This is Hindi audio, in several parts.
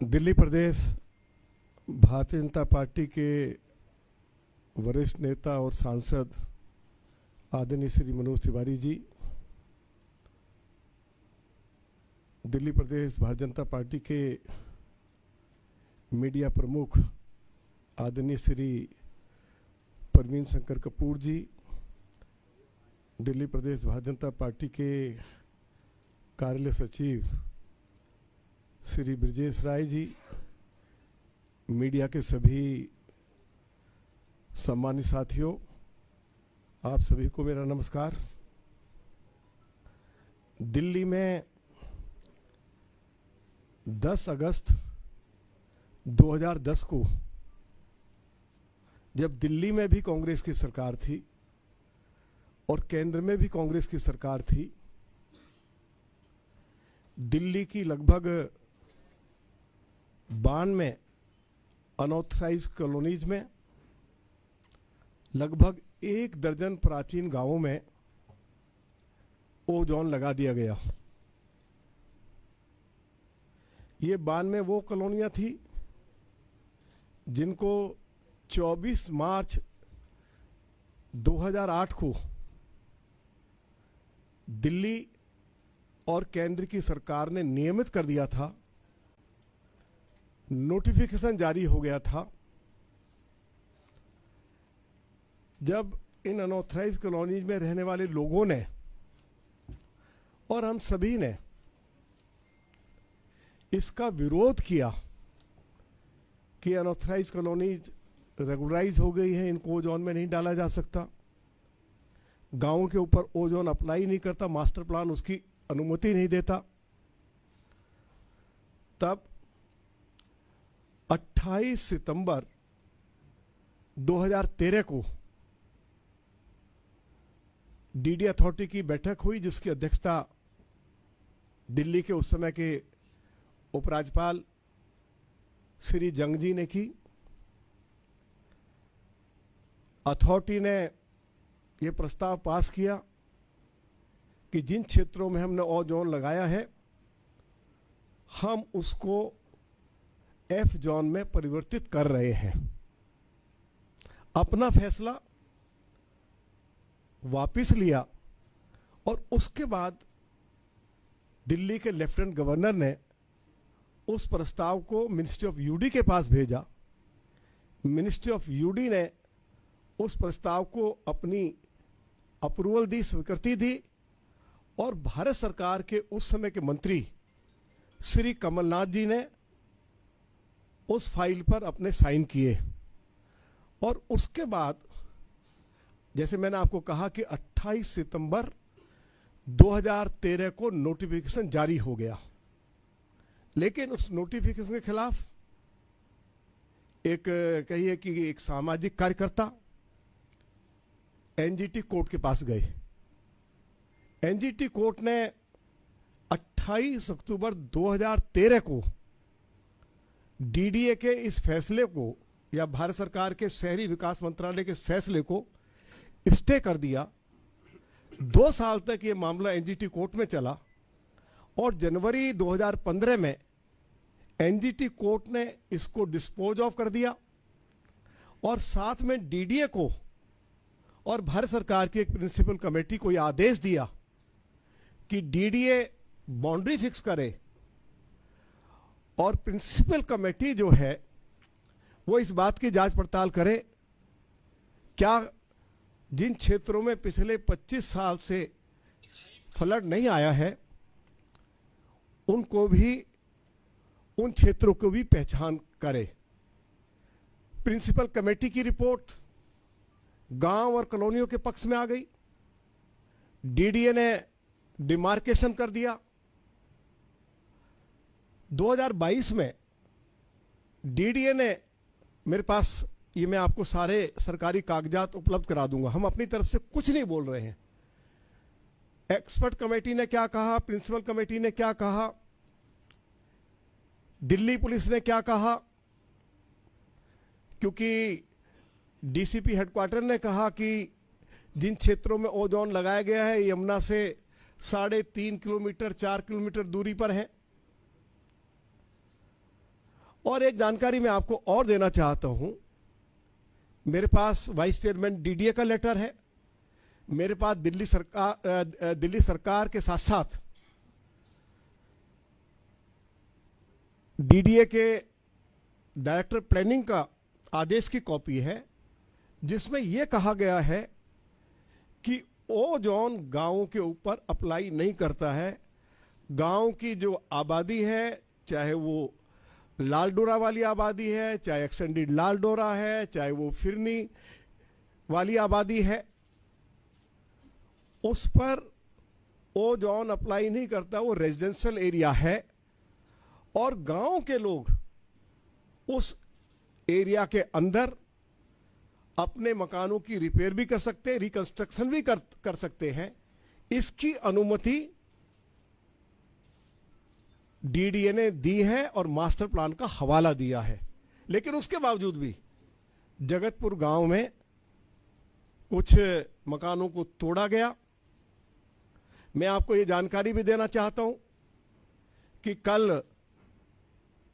दिल्ली प्रदेश भारतीय जनता पार्टी के वरिष्ठ नेता और सांसद आदरणीय श्री मनोज तिवारी जी, दिल्ली प्रदेश भारतीय जनता पार्टी के मीडिया प्रमुख आदरणीय श्री परवीन शंकर कपूर जी, दिल्ली प्रदेश भारतीय जनता पार्टी के कार्यालय सचिव श्री ब्रजेश राय जी, मीडिया के सभी सम्मानित साथियों, आप सभी को मेरा नमस्कार। दिल्ली में 10 अगस्त 2010 को जब दिल्ली में भी कांग्रेस की सरकार थी और केंद्र में भी कांग्रेस की सरकार थी, दिल्ली की लगभग 92 अनऑथराइज्ड कॉलोनीज में लगभग 1 दर्जन प्राचीन गांवों में ओजोन लगा दिया गया। ये 92 वो कॉलोनियां थी जिनको 24 मार्च 2008 को दिल्ली और केंद्र की सरकार ने नियमित कर दिया था, नोटिफिकेशन जारी हो गया था। जब इन अनऑथराइज्ड कॉलोनीज में रहने वाले लोगों ने और हम सभी ने इसका विरोध किया कि अनऑथराइज्ड कॉलोनीज रेगुलराइज हो गई है, इनको ओजोन में नहीं डाला जा सकता, गांवों के ऊपर ओजोन अप्लाई नहीं करता, मास्टर प्लान उसकी अनुमति नहीं देता, तब 28 सितंबर 2013 को डीडी अथॉरिटी की बैठक हुई, जिसकी अध्यक्षता दिल्ली के उस समय के उपराज्यपाल श्री जंग जी ने की। अथॉरिटी ने यह प्रस्ताव पास किया कि जिन क्षेत्रों में हमने ओजोन लगाया है, हम उसको एफ जोन में परिवर्तित कर रहे हैं। अपना फैसला वापस लिया और उसके बाद दिल्ली के लेफ्टिनेंट गवर्नर ने उस प्रस्ताव को मिनिस्ट्री ऑफ यूडी के पास भेजा। मिनिस्ट्री ऑफ यूडी ने उस प्रस्ताव को अपनी अप्रूवल दी, स्वीकृति दी, और भारत सरकार के उस समय के मंत्री श्री कमलनाथ जी ने उस फाइल पर अपने साइन किए। और उसके बाद जैसे मैंने आपको कहा कि 28 सितंबर 2013 को नोटिफिकेशन जारी हो गया, लेकिन उस नोटिफिकेशन के खिलाफ कहिए कि एक सामाजिक कार्यकर्ता एनजीटी कोर्ट के पास गए। एनजीटी कोर्ट ने 28 अक्टूबर 2013 को डीडीए के इस फैसले को, या भारत सरकार के शहरी विकास मंत्रालय के इस फैसले को स्टे कर दिया। 2 साल तक ये मामला एनजीटी कोर्ट में चला और जनवरी 2015 में एनजीटी कोर्ट ने इसको डिस्पोज ऑफ कर दिया और साथ में डीडीए को और भारत सरकार की एक प्रिंसिपल कमेटी को यह आदेश दिया कि डीडीए बाउंड्री फिक्स करे और प्रिंसिपल कमेटी जो है वो इस बात की जांच पड़ताल करे क्या जिन क्षेत्रों में पिछले 25 साल से फ्लड नहीं आया है, उनको भी, उन क्षेत्रों को भी पहचान करे। प्रिंसिपल कमेटी की रिपोर्ट गांव और कॉलोनियों के पक्ष में आ गई। डीडीए ने डिमार्केशन कर दिया। 2022 में डीडीए ने, मेरे पास ये, मैं आपको सारे सरकारी कागजात उपलब्ध करा दूंगा, हम अपनी तरफ से कुछ नहीं बोल रहे हैं। एक्सपर्ट कमेटी ने क्या कहा, प्रिंसिपल कमेटी ने क्या कहा, दिल्ली पुलिस ने क्या कहा, क्योंकि डीसीपी हेडक्वार्टर ने कहा कि जिन क्षेत्रों में ओजोन लगाया गया है यमुना से 3.5 किलोमीटर 4 किलोमीटर दूरी पर है। और एक जानकारी मैं आपको और देना चाहता हूं, मेरे पास वाइस चेयरमैन डीडीए का लेटर है, मेरे पास दिल्ली सरकार के साथ साथ डीडीए के डायरेक्टर प्लानिंग का आदेश की कॉपी है, जिसमें यह कहा गया है कि ओजोन गांवों के ऊपर अप्लाई नहीं करता है। गांव की जो आबादी है, चाहे वो लाल डोरा वाली आबादी है, चाहे एक्सटेंडेड लाल डोरा है, चाहे वो फिरनी वाली आबादी है, उस पर ओजोन अप्लाई नहीं करता। वो रेजिडेंशियल एरिया है और गांव के लोग उस एरिया के अंदर अपने मकानों की रिपेयर भी कर सकते हैं, रिकंस्ट्रक्शन भी कर सकते हैं। इसकी अनुमति डीडीए ने दी है और मास्टर प्लान का हवाला दिया है। लेकिन उसके बावजूद भी जगतपुर गांव में कुछ मकानों को तोड़ा गया। मैं आपको ये जानकारी भी देना चाहता हूं कि कल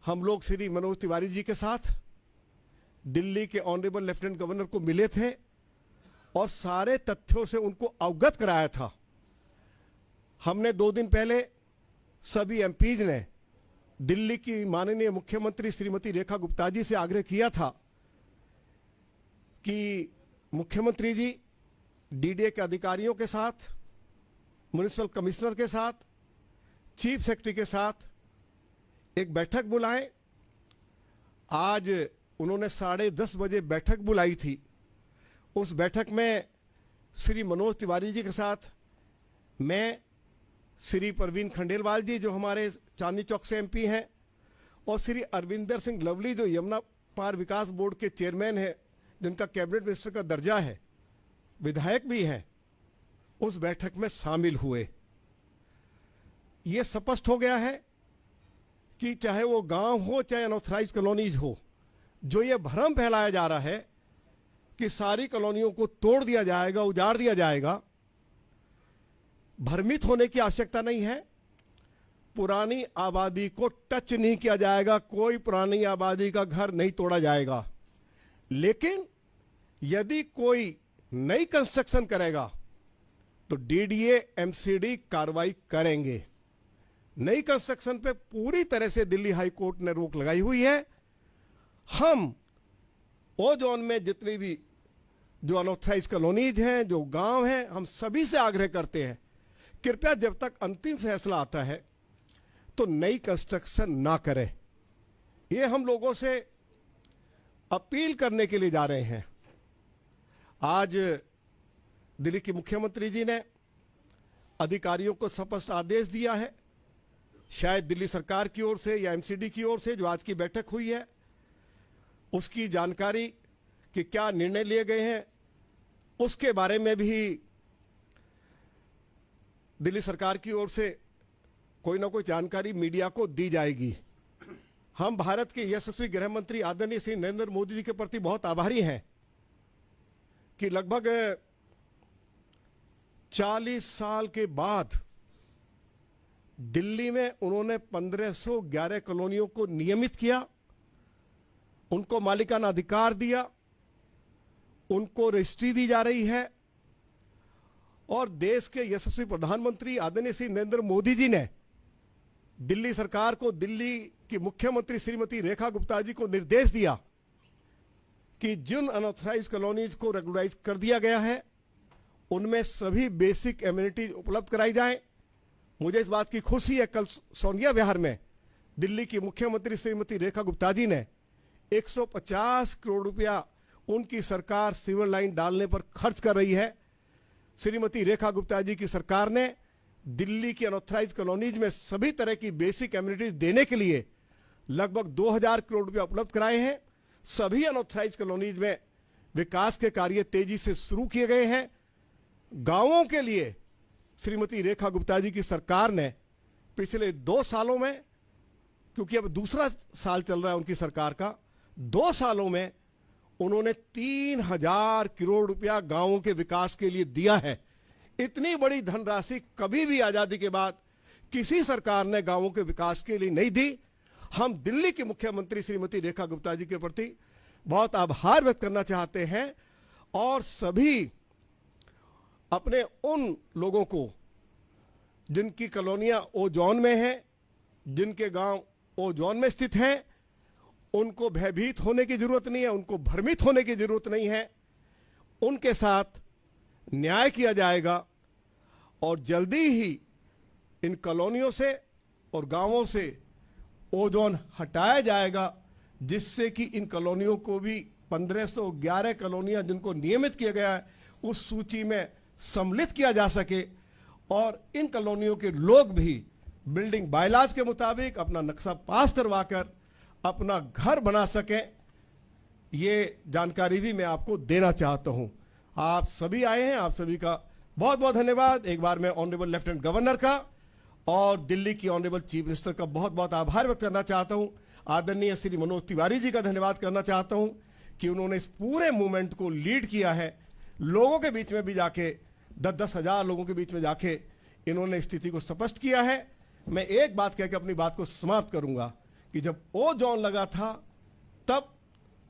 हम लोग श्री मनोज तिवारी जी के साथ दिल्ली के ऑनरेबल लेफ्टिनेंट गवर्नर को मिले थे और सारे तथ्यों से उनको अवगत कराया था। हमने 2 दिन पहले सभी एमपीज ने दिल्ली की माननीय मुख्यमंत्री श्रीमती रेखा गुप्ता जी से आग्रह किया था कि मुख्यमंत्री जी डीडीए के अधिकारियों के साथ, म्युनिसिपल कमिश्नर के साथ, चीफ सेक्रेटरी के साथ एक बैठक बुलाएं। आज उन्होंने 10:30 बजे बैठक बुलाई थी। उस बैठक में श्री मनोज तिवारी जी के साथ मैं, श्री परवीन खंडेलवाल जी जो हमारे चांदनी चौक से एमपी हैं, और श्री अरविंदर सिंह लवली जो यमुना पार विकास बोर्ड के चेयरमैन हैं, जिनका कैबिनेट मिनिस्टर का दर्जा है, विधायक भी हैं, उस बैठक में शामिल हुए। ये स्पष्ट हो गया है कि चाहे वो गांव हो चाहे अनऑथराइज कॉलोनीज हो, जो ये भ्रम फैलाया जा रहा है कि सारी कॉलोनियों को तोड़ दिया जाएगा, उजाड़ दिया जाएगा, भ्रमित होने की आवश्यकता नहीं है। पुरानी आबादी को टच नहीं किया जाएगा, कोई पुरानी आबादी का घर नहीं तोड़ा जाएगा। लेकिन यदि कोई नई कंस्ट्रक्शन करेगा तो डीडीए एमसीडी कार्रवाई करेंगे। नई कंस्ट्रक्शन पे पूरी तरह से दिल्ली हाई कोर्ट ने रोक लगाई हुई है। हम ओजोन में जितनी भी जो अनऑथराइज कॉलोनीज हैं, जो गांव हैं, हम सभी से आग्रह करते हैं, कृपया जब तक अंतिम फैसला आता है तो नई कंस्ट्रक्शन ना करें। ये हम लोगों से अपील करने के लिए जा रहे हैं। आज दिल्ली के मुख्यमंत्री जी ने अधिकारियों को स्पष्ट आदेश दिया है, शायद दिल्ली सरकार की ओर से या एमसीडी की ओर से जो आज की बैठक हुई है उसकी जानकारी कि क्या निर्णय लिए गए हैं, उसके बारे में भी दिल्ली सरकार की ओर से कोई ना कोई जानकारी मीडिया को दी जाएगी। हम भारत के यशस्वी गृह मंत्री आदरणीय श्री नरेंद्र मोदी जी के प्रति बहुत आभारी हैं कि लगभग 40 साल के बाद दिल्ली में उन्होंने 1511 कॉलोनियों को नियमित किया, उनको मालिकाना अधिकार दिया, उनको रजिस्ट्री दी जा रही है, और देश के यशस्वी प्रधानमंत्री आदरणीय श्री नरेंद्र मोदी जी ने दिल्ली सरकार को, दिल्ली की मुख्यमंत्री श्रीमती रेखा गुप्ता जी को निर्देश दिया कि जिन अनऑथराइज कॉलोनीज को रेगुलराइज कर दिया गया है उनमें सभी बेसिक एमिनिटीज उपलब्ध कराई जाएं। मुझे इस बात की खुशी है, कल सोनिया विहार में दिल्ली की मुख्यमंत्री श्रीमती रेखा गुप्ता जी ने 150 करोड़ रुपया उनकी सरकार सीवर लाइन डालने पर खर्च कर रही है। श्रीमती रेखा गुप्ता जी की सरकार ने दिल्ली की अनऑथराइज कॉलोनीज में सभी तरह की बेसिक एमिनिटीज देने के लिए लगभग 2000 करोड़ रुपया उपलब्ध कराए हैं। सभी अनऑथराइज कॉलोनीज में विकास के कार्य तेजी से शुरू किए गए हैं। गांवों के लिए श्रीमती रेखा गुप्ता जी की सरकार ने पिछले 2 सालों में, क्योंकि अब दूसरा साल चल रहा है उनकी सरकार का, 2 सालों में उन्होंने 3000 करोड़ रुपया गांवों के विकास के लिए दिया है। इतनी बड़ी धनराशि कभी भी आजादी के बाद किसी सरकार ने गांवों के विकास के लिए नहीं दी। हम दिल्ली की मुख्यमंत्री श्रीमती रेखा गुप्ता जी के प्रति बहुत आभार व्यक्त करना चाहते हैं और सभी अपने उन लोगों को जिनकी कॉलोनियां ओ जोन में हैं, जिनके गांव ओ जोन में स्थित हैं, उनको भयभीत होने की जरूरत नहीं है, उनको भ्रमित होने की जरूरत नहीं है। उनके साथ न्याय किया जाएगा और जल्दी ही इन कॉलोनियों से और गांवों से ओजोन हटाया जाएगा, जिससे कि इन कॉलोनियों को भी 1511 कॉलोनियां जिनको नियमित किया गया है उस सूची में सम्मिलित किया जा सके और इन कॉलोनियों के लोग भी बिल्डिंग बायलॉज के मुताबिक अपना नक्शा पास करवाकर अपना घर बना सकें। ये जानकारी भी मैं आपको देना चाहता हूं। आप सभी आए हैं, आप सभी का बहुत बहुत धन्यवाद। एक बार मैं ऑनरेबल लेफ्टिनेंट गवर्नर का और दिल्ली की ऑनरेबल चीफ मिनिस्टर का बहुत बहुत आभार व्यक्त करना चाहता हूं। आदरणीय श्री मनोज तिवारी जी का धन्यवाद करना चाहता हूं कि उन्होंने इस पूरे मूवमेंट को लीड किया है। लोगों के बीच में भी जाके 10-10 हजार लोगों के बीच में जाके इन्होंने स्थिति को स्पष्ट किया है। मैं एक बात कह के अपनी बात को समाप्त करूंगा कि जब ओ जोन लगा था तब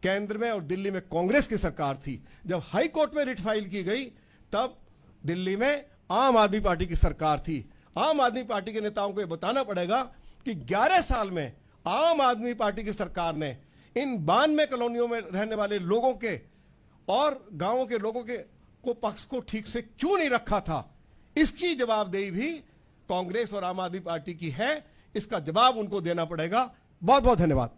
केंद्र में और दिल्ली में कांग्रेस की सरकार थी। जब हाई कोर्ट में रिट फाइल की गई तब दिल्ली में आम आदमी पार्टी की सरकार थी। आम आदमी पार्टी के नेताओं को यह बताना पड़ेगा कि 11 साल में आम आदमी पार्टी की सरकार ने इन 92 कॉलोनियों में रहने वाले लोगों के और गांवों के लोगों के पक्ष को ठीक से क्यों नहीं रखा था। इसकी जवाबदेही भी कांग्रेस और आम आदमी पार्टी की है। इसका जवाब उनको देना पड़ेगा। बहुत बहुत धन्यवाद।